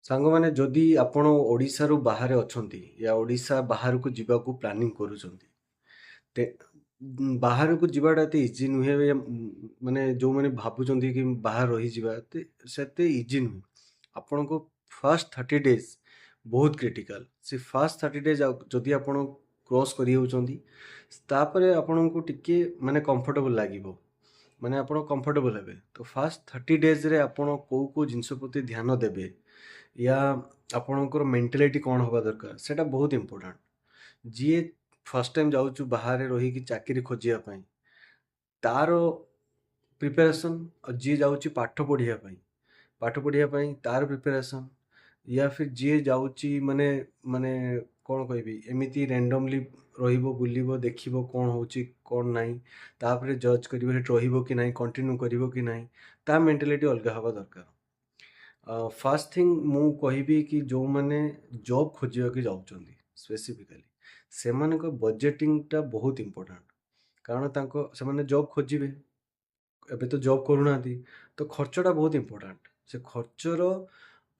ସାଙ୍ଗମାନେ ଯଦି ଆପଣ ଓଡ଼ିଶାରୁ ବାହାରେ ଅଛନ୍ତି ୟା ଓଡ଼ିଶା ବାହାରକୁ ଯିବାକୁ ପ୍ଲାନିଂ କରୁଛନ୍ତି ତେ ବାହାରକୁ ଯିବାଟା ଏତେ ଇଜି ନୁହେଁ ମାନେ ଯେଉଁମାନେ ଭାବୁଛନ୍ତି କି ବାହାରେ ରହିଯିବା ସେତେ ଇଜି ନୁହେଁ। ଆପଣଙ୍କୁ ଫାର୍ଷ୍ଟ 30 ଡେଜ୍ ବହୁତ କ୍ରିଟିକାଲ। ସେ ଫାର୍ଷ୍ଟ 30 ଡେଜ୍ ଯଦି ଆପଣ କ୍ରସ୍ କରିଯାଉଛନ୍ତି ତାପରେ ଆପଣଙ୍କୁ ଟିକେ ମାନେ କମ୍ଫର୍ଟେବଲ୍ ଲାଗିବ, ମାନେ ଆପଣ କମ୍ଫର୍ଟେବଲ୍ ହେବେ। ତ ଫାର୍ଷ୍ଟ 30 ଡେଜ୍ରେ ଆପଣ କେଉଁ ଜିନିଷ ପ୍ରତି ଧ୍ୟାନ ଦେବେ ୟା ଆପଣଙ୍କର ମେଣ୍ଟାଲିଟି କ'ଣ ହେବା ଦରକାର ସେଇଟା ବହୁତ ଇମ୍ପୋର୍ଟାଣ୍ଟ। ଯିଏ ଫାର୍ଷ୍ଟ ଟାଇମ୍ ଯାଉଛୁ ବାହାରେ ରହିକି ଚାକିରି ଖୋଜିବା ପାଇଁ ତାର ପ୍ରିପାରେସନ୍, ଆଉ ଯିଏ ଯାଉଛି ପାଠ ପଢ଼ିବା ପାଇଁ ତାର ପ୍ରିପାରେସନ୍, ୟା ଫିର୍ ଯିଏ ଯାଉଛି ମାନେ ମାନେ କ'ଣ କହିବି ଏମିତି ର୍ୟାଣ୍ଡମଲି ରହିବ, ବୁଲିବ, ଦେଖିବ କ'ଣ ହେଉଛି କ'ଣ ନାହିଁ, ତାପରେ ଜଜ୍ କରିବ ସେଠି ରହିବ କି ନାହିଁ, କଣ୍ଟିନ୍ୟୁ କରିବ କି ନାହିଁ, ତା ମେଣ୍ଟାଲିଟି ଅଲଗା ହେବା ଦରକାର। ଫାର୍ଷ୍ଟ ଥିଙ୍ଗ ମୁଁ କହିବି କି ଯେଉଁମାନେ ଜବ୍ ଖୋଜିବାକୁ ଯାଉଛନ୍ତି ସ୍ପେସିଫିକାଲି ସେମାନଙ୍କ ବଜେଟିଂଟା ବହୁତ ଇମ୍ପୋର୍ଟାଣ୍ଟ। କାରଣ ସେମାନେ ଜବ୍ ଖୋଜିବେ, ଏବେ ତ ଜବ୍ କରୁନାହାନ୍ତି, ତ ଖର୍ଚ୍ଚଟା ବହୁତ ଇମ୍ପୋର୍ଟାଣ୍ଟ। ସେ ଖର୍ଚ୍ଚର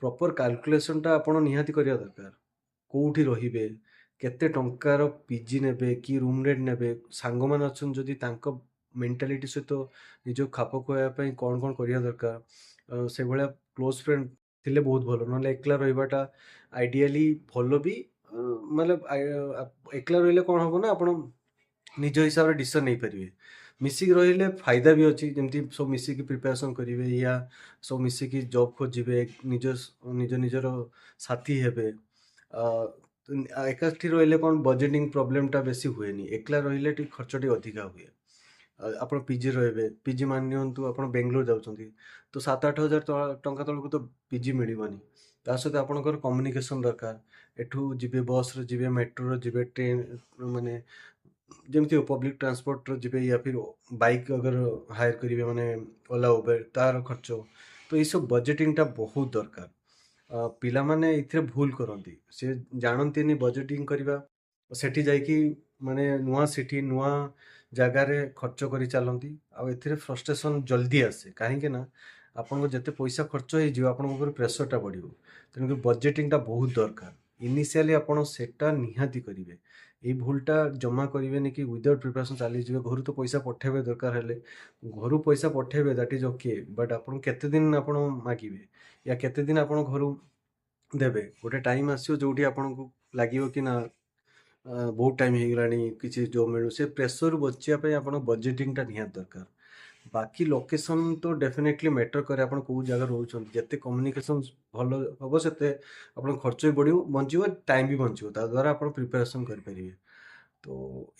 ପ୍ରପର୍ କାଲକୁଲେସନ୍ଟା ଆପଣ ନିହାତି କରିବା ଦରକାର। କେଉଁଠି ରହିବେ, କେତେ ଟଙ୍କାର ପିଜି ନେବେ, କି ରୁମ୍ ରେଣ୍ଟ ନେବେ, ସାଙ୍ଗମାନେ ଅଛନ୍ତି ଯଦି ତାଙ୍କ ମେଣ୍ଟାଲିଟି ସହିତ ନିଜକୁ ଖାପ ଖୁଆଇବା ପାଇଁ କ'ଣ କରିବା ଦରକାର, ସେଭଳିଆ କ୍ଲୋଜ୍ ଫ୍ରେଣ୍ଡ ଥିଲେ ବହୁତ ଭଲ। ନହେଲେ ଏକଲା ରହିବାଟା ଆଇଡ଼ିଆଲି ଭଲ ବି, ମାନେ ଏକଲା ରହିଲେ କ'ଣ ହେବ ନା ଆପଣ ନିଜ ହିସାବରେ ଡିସିସନ୍ ନେଇପାରିବେ। ମିଶିକି ରହିଲେ ଫାଇଦା ବି ଅଛି, ଯେମିତି ସବୁ ମିଶିକି ପ୍ରିପାରେସନ୍ କରିବେ ୟା ସବୁ ମିଶିକି ଜବ୍ ଖୋଜିବେ, ନିଜର ସାଥୀ ହେବେ। ଏକାଠି ରହିଲେ କ'ଣ ବଜେଟିଂ ପ୍ରୋବ୍ଲେମଟା ବେଶୀ ହୁଏନି, ଏକଲା ରହିଲେ ଟିକେ ଖର୍ଚ୍ଚ ଟିକେ ଅଧିକା ହୁଏ। ଆପଣ ପିଜି ରହିବେ, ପିଜି ମାନି ନିଅନ୍ତୁ ଆପଣ ବେଙ୍ଗଲୋର ଯାଉଛନ୍ତି, ତ 7-8 ହଜାର ଟଙ୍କା ତଳକୁ ତ ପିଜି ମିଳିବନି। ତା ସହିତ ଆପଣଙ୍କର କମ୍ୟୁନିକେସନ୍ ଦରକାର। ଏଠୁ ଯିବେ ବସ୍ରେ ଯିବେ, ମେଟ୍ରୋରେ ଯିବେ, ଟ୍ରେନ୍ ମାନେ ଯେମିତି ପବ୍ଲିକ୍ ଟ୍ରାନ୍ସପୋର୍ଟରେ ଯିବେ, ୟା ଫିର୍ ବାଇକ୍ ଅଗର ହାୟର କରିବେ ମାନେ ଓଲା ଉବେର, ତାର ଖର୍ଚ୍ଚ। ତ ଏଇସବୁ ବଜେଟିଂଟା ବହୁତ ଦରକାର। ପିଲାମାନେ ଏଥିରେ ଭୁଲ କରନ୍ତି, ସେ ଜାଣନ୍ତିନି ବଜେଟିଂ କରିବା, ସେଠି ଯାଇକି ମାନେ ନୂଆ ସିଟି ନୂଆ ଜାଗାରେ ଖର୍ଚ୍ଚ କରି ଚାଲନ୍ତି, ଆଉ ଏଥିରେ ଫ୍ରଷ୍ଟ୍ରେସନ୍ ଜଲ୍ଦି ଆସେ। କାହିଁକି ନା ଆପଣଙ୍କ ଯେତେ ପଇସା ଖର୍ଚ୍ଚ ହେଇଯିବ ଆପଣଙ୍କ ଉପରେ ପ୍ରେସରଟା ବଢ଼ିବ। ତେଣୁକରି ବଜେଟିଂଟା ବହୁତ ଦରକାର। ଇନିସିଆଲି ଆପଣ ସେଟା ନିହାତି କରିବେ। ଏଇ ଭୁଲଟା ଜମା କରିବେନି କି ୱିଦାଉଟ୍ ପ୍ରିପାରେସନ୍ ଚାଲିଯିବେ। ଘରୁ ତ ପଇସା ପଠାଇବେ, ଦରକାର ହେଲେ ଘରୁ ପଇସା ପଠାଇବେ, ଦ୍ୟାଟ୍ ଇଜ୍ ଓକେ, ବଟ୍ ଆପଣ କେତେ ଦିନ ଆପଣ ମାଗିବେ ୟା କେତେ ଦିନ ଆପଣ ଘରୁ ଦେବେ? ଗୋଟେ ଟାଇମ୍ ଆସିବ ଯେଉଁଠି ଆପଣଙ୍କୁ ଲାଗିବ କି ନା ବହୁତ ଟାଇମ୍ ହେଇଗଲାଣି, କିଛି ଜବ୍ ମିଳୁ, ସେ ପ୍ରେସରରୁ ବଞ୍ଚିବା ପାଇଁ ଆପଣ ବଜେଟିଂଟା ନିହାତି ଦରକାର। ବାକି ଲୋକେସନ୍ ତ ଡେଫିନେଟଲି ମ୍ୟାଟର୍ କରେ, ଆପଣ କେଉଁ ଜାଗାରେ ରହୁଛନ୍ତି। ଯେତେ କମ୍ୟୁନିକେସନ୍ ଭଲ ହେବ ସେତେ ଆପଣଙ୍କ ଖର୍ଚ୍ଚ ବି ବଞ୍ଚିବ, ଟାଇମ୍ ବି ବଞ୍ଚିବ, ତା ଦ୍ୱାରା ଆପଣ ପ୍ରିପାରେସନ୍ କରିପାରିବେ। ତ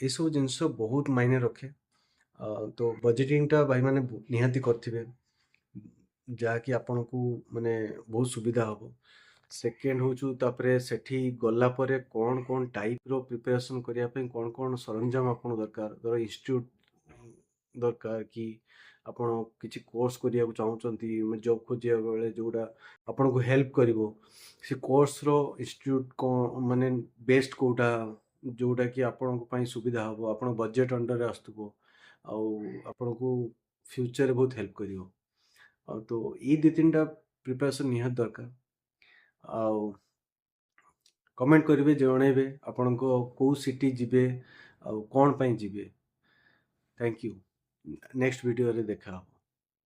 ଏସବୁ ଜିନିଷ ବହୁତ ମାଇନେ ରଖେ। ତ ବଜେଟିଂଟା ଭାଇମାନେ ନିହାତି କରିଥିବେ, ଯାହାକି ଆପଣଙ୍କୁ ମାନେ ବହୁତ ସୁବିଧା ହେବ। ସେକେଣ୍ଡ ହେଉଛୁ ତାପରେ ସେଠି ଗଲା ପରେ କ'ଣ ଟାଇପ୍ର ପ୍ରିପାରେସନ୍ କରିବା ପାଇଁ କ'ଣ ସରଞ୍ଜାମ ଆପଣ ଦରକାର, ଧର ଇନଷ୍ଟିଟ୍ୟୁଟ୍ ଦରକାର କି ଆପଣ କିଛି କୋର୍ସ କରିବାକୁ ଚାହୁଁଛନ୍ତି ଜବ୍ ଖୋଜିବା ବେଳେ ଯେଉଁଟା ଆପଣଙ୍କୁ ହେଲ୍ପ କରିବ, ସେ କୋର୍ସର ଇନଷ୍ଟିଟ୍ୟୁଟ୍ କ'ଣ ମାନେ ବେଷ୍ଟ କେଉଁଟା, ଯେଉଁଟାକି ଆପଣଙ୍କ ପାଇଁ ସୁବିଧା ହେବ, ଆପଣ ବଜେଟ୍ ଅଣ୍ଡରରେ ଆସୁଥିବ ଆଉ ଆପଣଙ୍କୁ ଫ୍ୟୁଚର୍ରେ ବହୁତ ହେଲ୍ପ କରିବ। ଆଉ ତ ଏଇ 2-3ଟା ପ୍ରିପାରେସନ୍ ନିହାତି ଦରକାର। ଆଉ କମେଣ୍ଟ କରିବେ, ଜଣାଇବେ ଆପଣଙ୍କ କେଉଁ ସିଟି ଯିବେ ଆଉ କ'ଣ ପାଇଁ ଯିବେ। Thank you. ନେକ୍ସଟ ଭିଡ଼ିଓରେ ଦେଖା ହେବ।